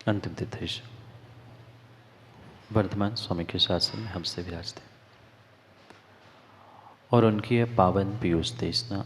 अंतिम तीर्थेश वर्धमान स्वामी के शासन में हमसे विराजते और उनकी यह पावन पीयूष देशना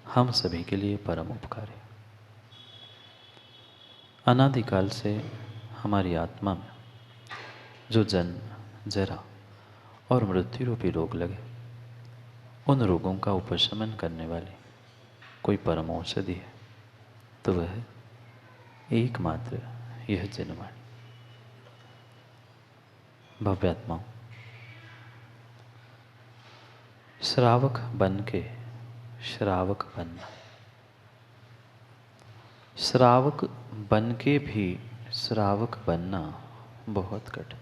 हम सभी के लिए परम उपकार है। अनादिकाल से हमारी आत्मा में जो जन्म, जरा और मृत्यु रूपी रोग लगे, उन रोगों का उपशमन करने वाली कोई परम औषधि है तो वह एकमात्र यह जनवाणी। भव्यात्माओं, श्रावक बन के श्रावक बनना, श्रावक बन के भी श्रावक बनना बहुत कठिन,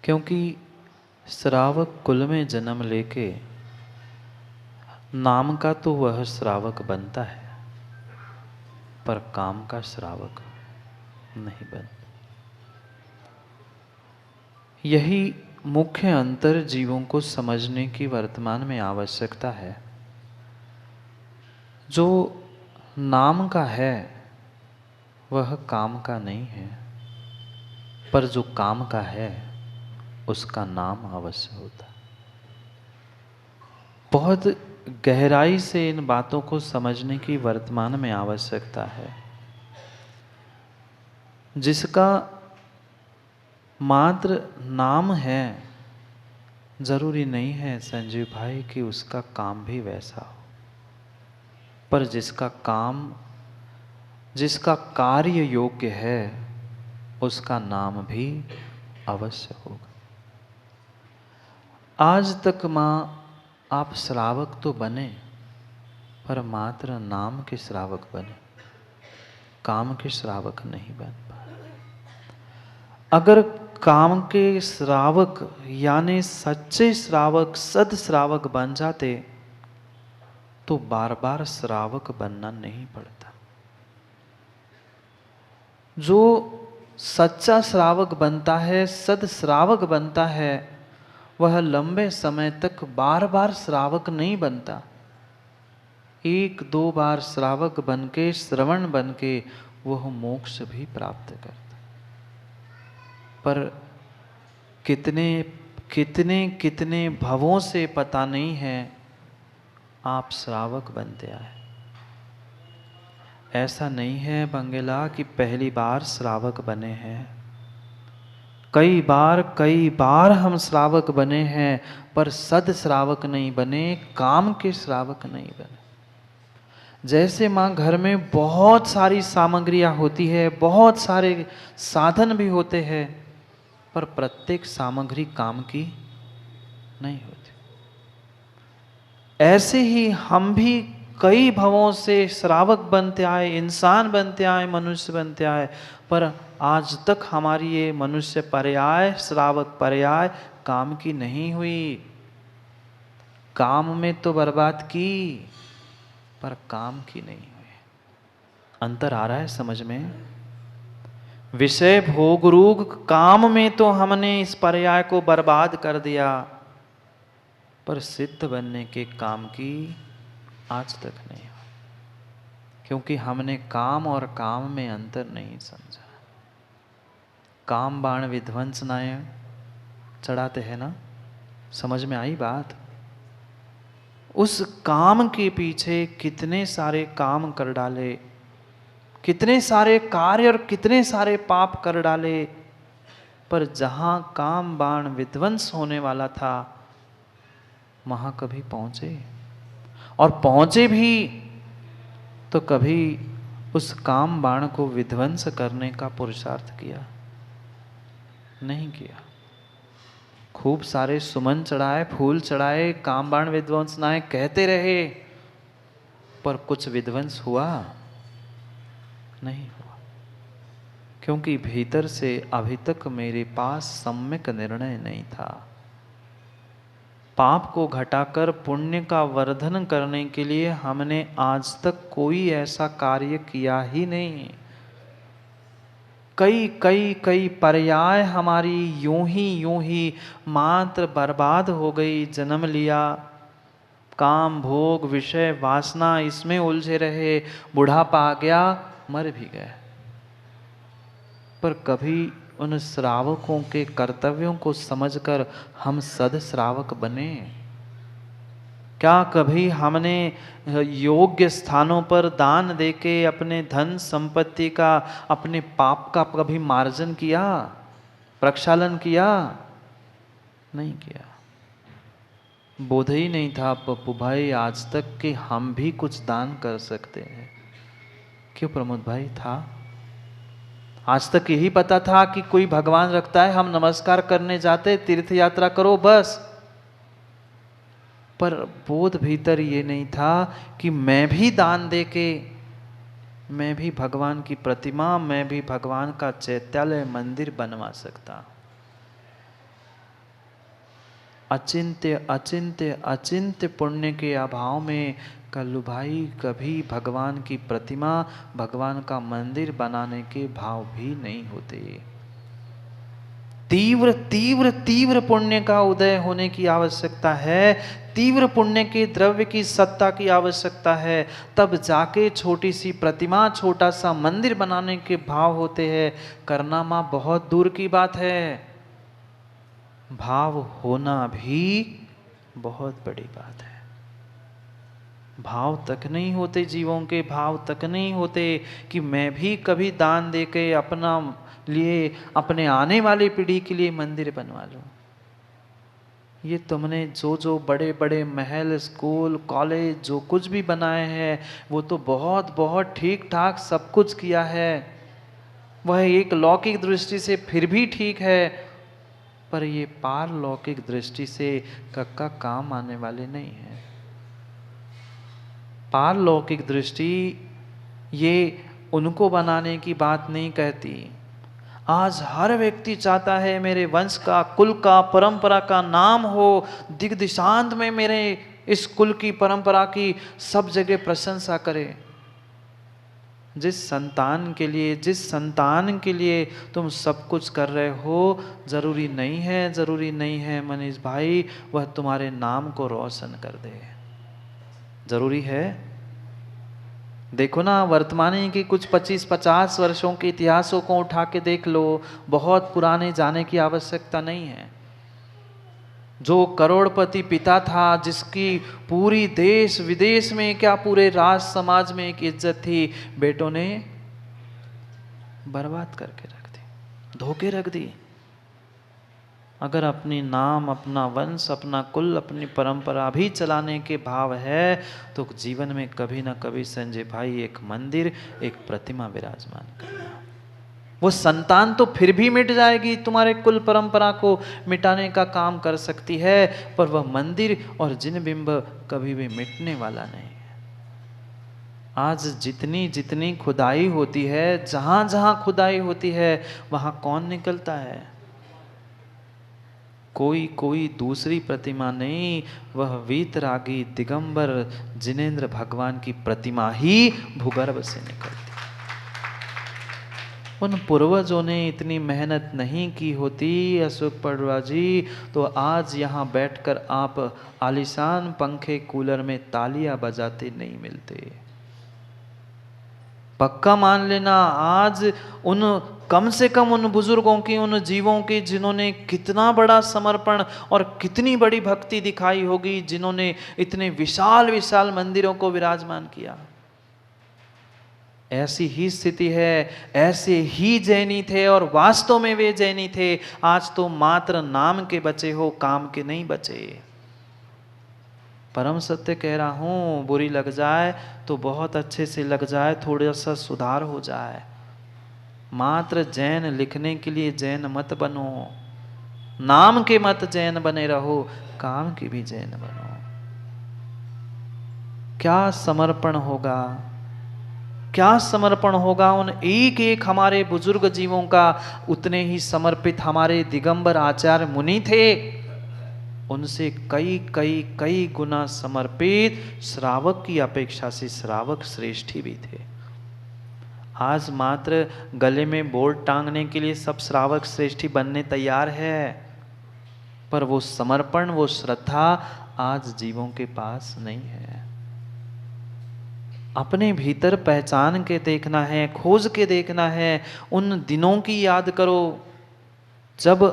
क्योंकि श्रावक कुल में जन्म लेके नाम का तो वह श्रावक बनता है, पर काम का श्रावक नहीं बनता। यही मुख्य अंतर जीवों को समझने की वर्तमान में आवश्यकता है। जो नाम का है वह काम का नहीं है, पर जो काम का है उसका नाम अवश्य होता है। बहुत गहराई से इन बातों को समझने की वर्तमान में आवश्यकता है। जिसका मात्र नाम है, जरूरी नहीं है संजीव भाई कि उसका काम भी वैसा हो, पर जिसका काम, जिसका कार्य योग्य है उसका नाम भी अवश्य होगा। आज तक माँ आप श्रावक तो बने, पर मात्र नाम के श्रावक बने, काम के श्रावक नहीं बन पाए। अगर काम के श्रावक यानी सच्चे श्रावक, सद श्रावक बन जाते तो बार बार श्रावक बनना नहीं पड़ता। जो सच्चा श्रावक बनता है, सद श्रावक बनता है, वह लंबे समय तक बार बार श्रावक नहीं बनता। एक दो बार श्रावक बन के, श्रवण बन के वह मोक्ष भी प्राप्त करता। पर कितने कितने कितने भवों से पता नहीं है आप श्रावक बनते आए। ऐसा नहीं है बंगेला कि पहली बार श्रावक बने हैं। कई बार हम श्रावक बने हैं, पर सद श्रावक नहीं बने, काम के श्रावक नहीं बने। जैसे माँ घर में बहुत सारी सामग्रियाँ होती है, बहुत सारे साधन भी होते हैं, पर प्रत्येक सामग्री काम की नहीं होती। ऐसे ही हम भी कई भवों से श्रावक बनते आए, इंसान बनते आए, मनुष्य बनते आए, पर आज तक हमारी ये मनुष्य पर्याय, श्रावक पर्याय काम की नहीं हुई। काम में तो बर्बाद की, पर काम की नहीं हुई। अंतर आ रहा है समझ में? विषय भोग रूग काम में तो हमने इस पर्याय को बर्बाद कर दिया, पर सिद्ध बनने के काम की आज तक नहीं हुआ, क्योंकि हमने काम और काम में अंतर नहीं समझा। काम बाण विध्वंस नाय चढ़ाते हैं ना, समझ में आई बात? उस काम के पीछे कितने सारे काम कर डाले, कितने सारे कार्य और कितने सारे पाप कर डाले, पर जहां काम बाण विध्वंस होने वाला था वहां कभी पहुंचे? और पहुंचे भी तो कभी उस काम बाण को विध्वंस करने का पुरुषार्थ किया? नहीं किया। खूब सारे सुमन चढ़ाए, फूल चढ़ाए, काम बाण विध्वंस नाय कहते रहे, पर कुछ विध्वंस हुआ नहीं हुआ, क्योंकि भीतर से अभी तक मेरे पास सम्यक निर्णय नहीं था। पाप को घटाकर पुण्य का वर्धन करने के लिए हमने आज तक कोई ऐसा कार्य किया ही नहीं। कई कई कई पर्याय हमारी यूं ही मात्र बर्बाद हो गई। जन्म लिया, काम भोग विषय वासना इसमें उलझे रहे, बुढ़ापा आ गया, मर भी गए, पर कभी उन श्रावकों के कर्तव्यों को समझकर हम सद श्रावक बने? क्या कभी हमने योग्य स्थानों पर दान देके अपने धन संपत्ति का, अपने पाप का कभी मार्जन किया, प्रक्षालन किया? नहीं किया। बोध ही नहीं था पप्पू भाई आज तक कि हम भी कुछ दान कर सकते हैं। क्यों प्रमोद भाई? था। आज तक यही पता था कि कोई भगवान रखता है, हम नमस्कार करने जाते, तीर्थ यात्रा करो बस। पर बोध भीतर ये नहीं था कि मैं भी दान देके, मैं भी भगवान की प्रतिमा, मैं भी भगवान का चैत्यालय मंदिर बनवा सकता। अचिंत्य अचिंत्य अचिंत्य पुण्य के अभाव में कल्लू भाई कभी भगवान की प्रतिमा, भगवान का मंदिर बनाने के भाव भी नहीं होते। तीव्र तीव्र तीव्र पुण्य का उदय होने की आवश्यकता है, तीव्र पुण्य के द्रव्य की सत्ता की आवश्यकता है, तब जाके छोटी सी प्रतिमा, छोटा सा मंदिर बनाने के भाव होते हैं। करना माँ बहुत दूर की बात है, भाव होना भी बहुत बड़ी बात है। भाव तक नहीं होते, जीवों के भाव तक नहीं होते कि मैं भी कभी दान देके अपना लिए, अपने आने वाली पीढ़ी के लिए मंदिर बनवा लूं। ये तुमने जो जो बड़े बड़े महल, स्कूल, कॉलेज जो कुछ भी बनाए हैं, वो तो बहुत बहुत ठीक ठाक सब कुछ किया है। वह एक लौकिक दृष्टि से फिर भी ठीक है, पर ये पारलौकिक दृष्टि से कक्का काम आने वाले नहीं है। पारलौकिक दृष्टि ये उनको बनाने की बात नहीं कहती। आज हर व्यक्ति चाहता है मेरे वंश का, कुल का, परंपरा का नाम हो, दिग्दिशांत में मेरे इस कुल की, परंपरा की सब जगह प्रशंसा करे। जिस संतान के लिए तुम सब कुछ कर रहे हो, जरूरी नहीं है मनीष भाई वह तुम्हारे नाम को रोशन कर दे। जरूरी है? देखो ना, वर्तमान की कुछ 25-50 वर्षों के इतिहासों को उठा के देख लो, बहुत पुराने जाने की आवश्यकता नहीं है। जो करोड़पति पिता था, जिसकी पूरी देश विदेश में क्या पूरे राष्ट्र समाज में एक इज्जत थी, बेटों ने बर्बाद करके रख दी, धोखे रख दी। अगर अपनी नाम, अपना वंश, अपना कुल, अपनी परंपरा भी चलाने के भाव है तो जीवन में कभी ना कभी संजय भाई एक मंदिर, एक प्रतिमा विराजमान करना। वो संतान तो फिर भी मिट जाएगी, तुम्हारे कुल परंपरा को मिटाने का काम कर सकती है, पर वह मंदिर और जिन बिंब कभी भी मिटने वाला नहीं है। आज जितनी जितनी खुदाई होती है, जहां जहां खुदाई होती है, वहां कौन निकलता है? कोई दूसरी प्रतिमा नहीं, वह वीतरागी दिगंबर जिनेंद्र भगवान की प्रतिमा ही भूगर्भ से निकलती। उन पूर्वजों ने इतनी मेहनत नहीं की होती अशोक पडवा जी, तो आज यहाँ बैठकर आप आलीशान पंखे कूलर में तालियां बजाते नहीं मिलते। पक्का मान लेना, आज उन कम से कम उन बुजुर्गों की, उन जीवों की जिन्होंने कितना बड़ा समर्पण और कितनी बड़ी भक्ति दिखाई होगी, जिन्होंने इतने विशाल विशाल मंदिरों को विराजमान किया। ऐसी ही स्थिति है, ऐसे ही जैनी थे और वास्तव में वे जैनी थे। आज तो मात्र नाम के बचे हो, काम के नहीं बचे। परम सत्य कह रहा हूं, बुरी लग जाए तो बहुत अच्छे से लग जाए, थोड़ा सा सुधार हो जाए। मात्र जैन लिखने के लिए जैन मत बनो, नाम के मत जैन बने रहो, काम की भी जैन बनो। क्या समर्पण होगा, क्या समर्पण होगा उन एक एक हमारे बुजुर्ग जीवों का। उतने ही समर्पित हमारे दिगंबर आचार्य मुनि थे, उनसे कई कई कई गुना समर्पित श्रावक की अपेक्षा से श्रावक श्रेष्ठी भी थे। आज मात्र गले में बोर्ड टांगने के लिए सब श्रावक श्रेष्ठी बनने तैयार है, पर वो समर्पण, वो श्रद्धा आज जीवों के पास नहीं है। अपने भीतर पहचान के देखना है, खोज के देखना है। उन दिनों की याद करो जब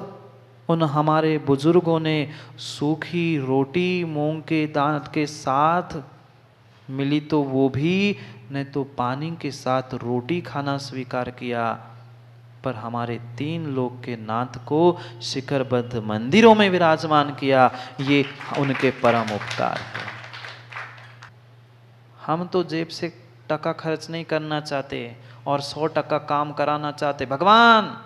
उन हमारे बुजुर्गों ने सूखी रोटी मूंग के दाने के साथ मिली तो वो भी नहीं तो पानी के साथ रोटी खाना स्वीकार किया, पर हमारे 3 लोक के नाथ को शिखरबद्ध मंदिरों में विराजमान किया। ये उनके परम उपकार है। हम तो जेब से टका खर्च नहीं करना चाहते और 100 टका काम कराना चाहते। भगवान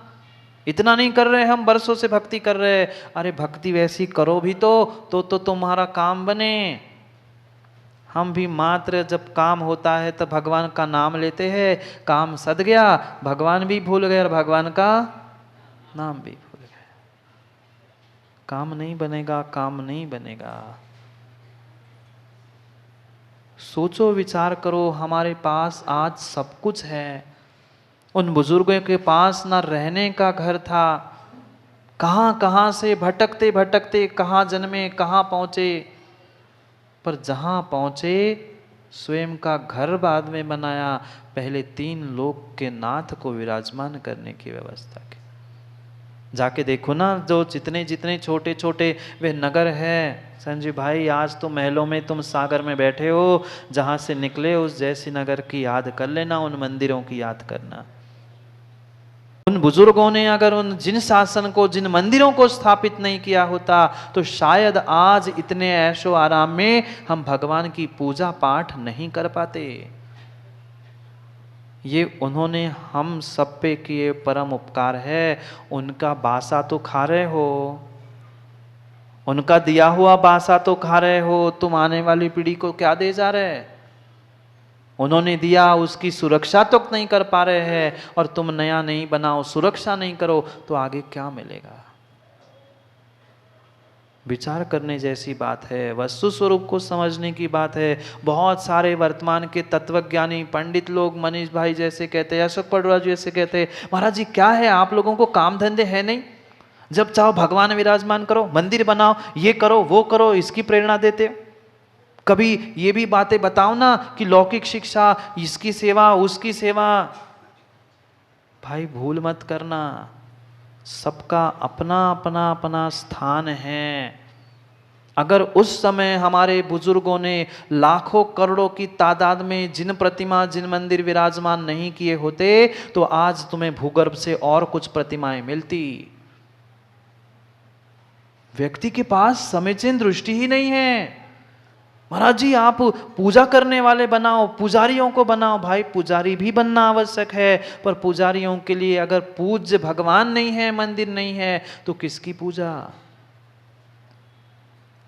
इतना नहीं कर रहे, हम बरसों से भक्ति कर रहे। अरे भक्ति वैसी करो भी तो तुम्हारा काम बने। हम भी मात्र जब काम होता है तब भगवान का नाम लेते हैं, काम सद गया, भगवान भी भूल गए और भगवान का नाम भी भूल गए। काम नहीं बनेगा, काम नहीं बनेगा। सोचो, विचार करो, हमारे पास आज सब कुछ है। उन बुजुर्गों के पास ना रहने का घर था, कहाँ कहाँ से भटकते भटकते कहाँ जन्मे, कहाँ पहुँचे, पर जहाँ पहुँचे स्वयं का घर बाद में बनाया, पहले 3 लोक के नाथ को विराजमान करने की व्यवस्था की। जाके देखो ना, जो जितने जितने छोटे छोटे वे नगर है संजीव भाई, आज तो महलों में तुम सागर में बैठे हो, जहाँ से निकले उस जैसी नगर की याद कर लेना, उन मंदिरों की याद करना। उन बुजुर्गों ने अगर उन जिन शासन को, जिन मंदिरों को स्थापित नहीं किया होता तो शायद आज इतने ऐशो आराम में हम भगवान की पूजा पाठ नहीं कर पाते। ये उन्होंने हम सब पे किए परम उपकार है। उनका बासा तो खा रहे हो, उनका दिया हुआ बासा तो खा रहे हो, तुम आने वाली पीढ़ी को क्या दे जा रहे? उन्होंने दिया, उसकी सुरक्षा तो नहीं कर पा रहे हैं, और तुम नया नहीं बनाओ, सुरक्षा नहीं करो तो आगे क्या मिलेगा? विचार करने जैसी बात है, वस्तु स्वरूप को समझने की बात है। बहुत सारे वर्तमान के तत्वज्ञानी पंडित लोग, मनीष भाई जैसे कहते हैं, अशोक पडवा जी जैसे कहते हैं, महाराज जी क्या है आप लोगों को काम धंधे है नहीं, जब चाहो भगवान विराजमान करो, मंदिर बनाओ, ये करो वो करो, इसकी प्रेरणा देते हो। कभी ये भी बातें बताओ ना कि लौकिक शिक्षा, इसकी सेवा उसकी सेवा। भाई भूल मत करना, सबका अपना अपना अपना स्थान है। अगर उस समय हमारे बुजुर्गों ने लाखों करोड़ों की तादाद में जिन प्रतिमा, जिन मंदिर विराजमान नहीं किए होते तो आज तुम्हें भूगर्भ से और कुछ प्रतिमाएं मिलती। व्यक्ति के पास समीचीन दृष्टि ही नहीं है। महाराज जी आप पूजा करने वाले बनाओ, पुजारियों को बनाओ। भाई पुजारी भी बनना आवश्यक है, पर पुजारियों के लिए अगर पूज्य भगवान नहीं है, मंदिर नहीं है तो किसकी पूजा?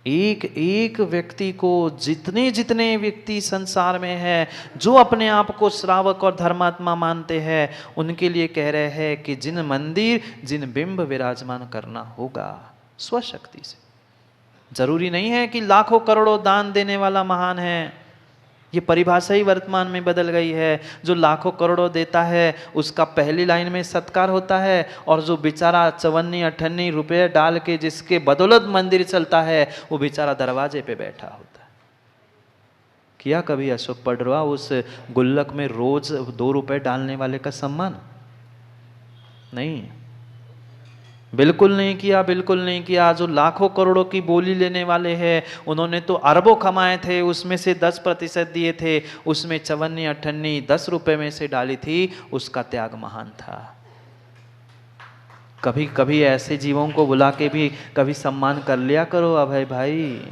एक एक व्यक्ति को, जितने जितने व्यक्ति संसार में है जो अपने आप को श्रावक और धर्मात्मा मानते हैं, उनके लिए कह रहे हैं कि जिन मंदिर, जिन बिंब विराजमान करना होगा स्वशक्ति से। जरूरी नहीं है कि लाखों करोड़ों दान देने वाला महान है, ये परिभाषा ही वर्तमान में बदल गई है। जो लाखों करोड़ों देता है उसका पहली लाइन में सत्कार होता है, और जो बेचारा 54-58 रुपये डाल के जिसके बदौलत मंदिर चलता है वो बेचारा दरवाजे पे बैठा होता है। किया कभी अशोक पडरवा उस गुल्लक में रोज 2 रुपए डालने वाले का सम्मान? नहीं, बिल्कुल नहीं किया, बिल्कुल नहीं किया। जो लाखों करोड़ों की बोली लेने वाले हैं उन्होंने तो अरबों कमाए थे, उसमें से 10% दिए थे, उसमें 54-58 10 रुपए में से डाली थी, उसका त्याग महान था। कभी कभी ऐसे जीवों को बुला के भी कभी सम्मान कर लिया करो अभय भाई,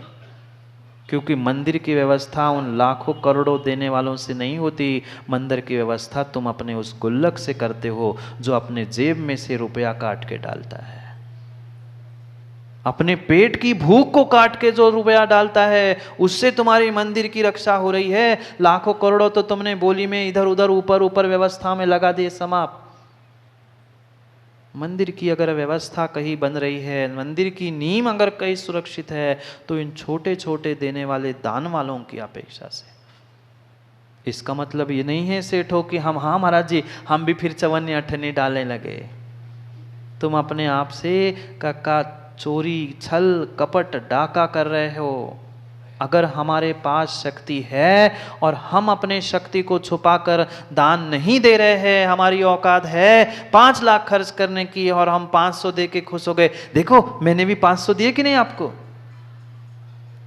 क्योंकि मंदिर की व्यवस्था उन लाखों करोड़ों देने वालों से नहीं होती। मंदिर की व्यवस्था तुम अपने उस गुल्लक से करते हो जो अपने जेब में से रुपया काट के डालता है, अपने पेट की भूख को काट के जो रुपया डालता है उससे तुम्हारी मंदिर की रक्षा हो रही है। लाखों करोड़ों तो तुमने बोली में इधर उधर ऊपर ऊपर व्यवस्था में लगा दिए, समाप्त। मंदिर की अगर व्यवस्था कहीं बन रही है, मंदिर की नींव अगर कहीं सुरक्षित है, तो इन छोटे छोटे देने वाले दान वालों की अपेक्षा से। इसका मतलब ये नहीं है सेठों कि हम, हाँ महाराज जी हम भी फिर 54-58 डालने लगे। तुम अपने आप से काका चोरी, छल, कपट, डाका कर रहे हो। अगर हमारे पास शक्ति है और हम अपने शक्ति को छुपाकर दान नहीं दे रहे हैं, हमारी औकात है 5 लाख खर्च करने की और हम 500 दे के खुश हो गए, देखो मैंने भी 500 दिए कि नहीं आपको,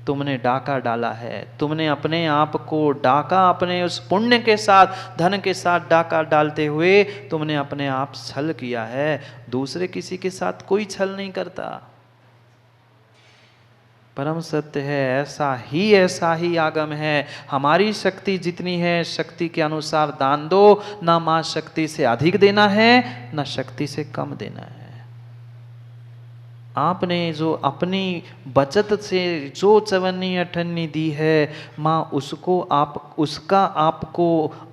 तुमने डाका डाला है, तुमने अपने आप को डाका, अपने उस पुण्य के साथ, धन के साथ डाका डालते हुए तुमने अपने आप छल किया है। दूसरे किसी के साथ कोई छल नहीं करता। परम सत्य है, ऐसा ही आगम है। हमारी शक्ति जितनी है शक्ति के अनुसार दान दो, ना मां शक्ति से अधिक देना है ना शक्ति से कम देना है। आपने जो अपनी बचत से जो चवन्नी अठन्नी दी है माँ, उसका आपको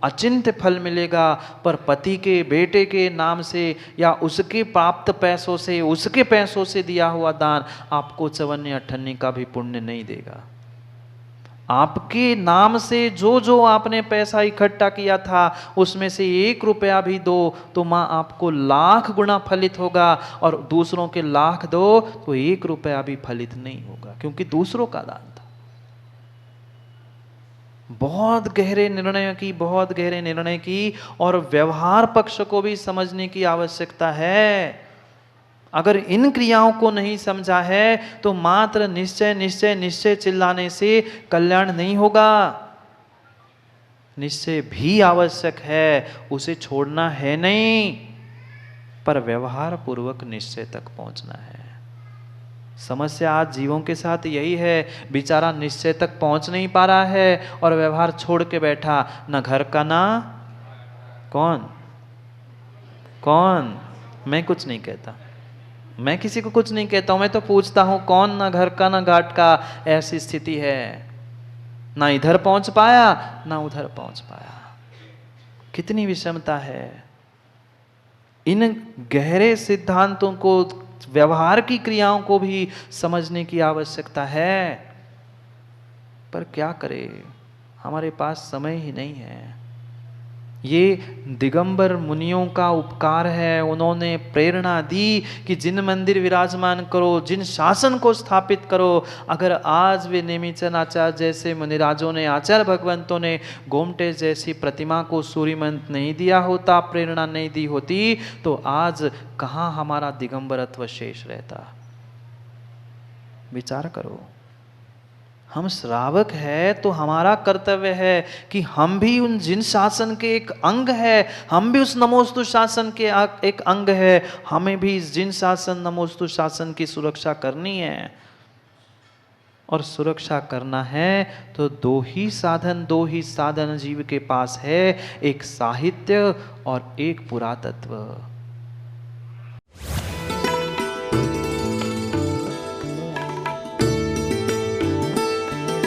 अचिंत्य फल मिलेगा, पर पति के बेटे के नाम से या उसके प्राप्त पैसों से, उसके पैसों से दिया हुआ दान आपको चवन्नी अठन्नी का भी पुण्य नहीं देगा। आपके नाम से जो आपने पैसा इकट्ठा किया था उसमें से 1 रुपया भी दो तो माँ आपको लाख गुना फलित होगा, और दूसरों के लाख दो तो 1 रुपया भी फलित नहीं होगा, क्योंकि दूसरों का दान था। बहुत गहरे निर्णय की और व्यवहार पक्ष को भी समझने की आवश्यकता है। अगर इन क्रियाओं को नहीं समझा है तो मात्र निश्चय चिल्लाने से कल्याण नहीं होगा। निश्चय भी आवश्यक है, उसे छोड़ना है नहीं, पर व्यवहार पूर्वक निश्चय तक पहुंचना है। समस्या आज जीवों के साथ यही है, बेचारा निश्चय तक पहुंच नहीं पा रहा है और व्यवहार छोड़ के बैठा, ना घर का ना कौन। मैं कुछ नहीं कहता, मैं किसी को कुछ नहीं कहता हूं, मैं तो पूछता हूं कौन ना घर का ना घाट का। ऐसी स्थिति है, ना इधर पहुंच पाया ना उधर पहुंच पाया। कितनी विषमता है। इन गहरे सिद्धांतों को, व्यवहार की क्रियाओं को भी समझने की आवश्यकता है, पर क्या करें, हमारे पास समय ही नहीं है। ये दिगंबर मुनियों का उपकार है। उन्होंने प्रेरणा दी कि जिन मंदिर विराजमान करो, जिन शासन को स्थापित करो, अगर आज वे नेमिचंद आचार्य जैसे मुनिराजों ने, आचार्य भगवंतों ने गोमटे जैसी प्रतिमा को सूर्य मंत्र नहीं दिया होता, प्रेरणा नहीं दी होती, तो आज कहाँ हमारा दिगंबरत्व शेष रहता। विचार करो। हम श्रावक है तो हमारा कर्तव्य है कि हम भी उन जिन शासन के एक अंग है, हम भी उस नमोस्तु शासन के एक अंग है, हमें भी जिन शासन नमोस्तु शासन की सुरक्षा करनी है। और सुरक्षा करना है तो दो ही साधन जीव के पास है, एक साहित्य और एक पुरातत्व।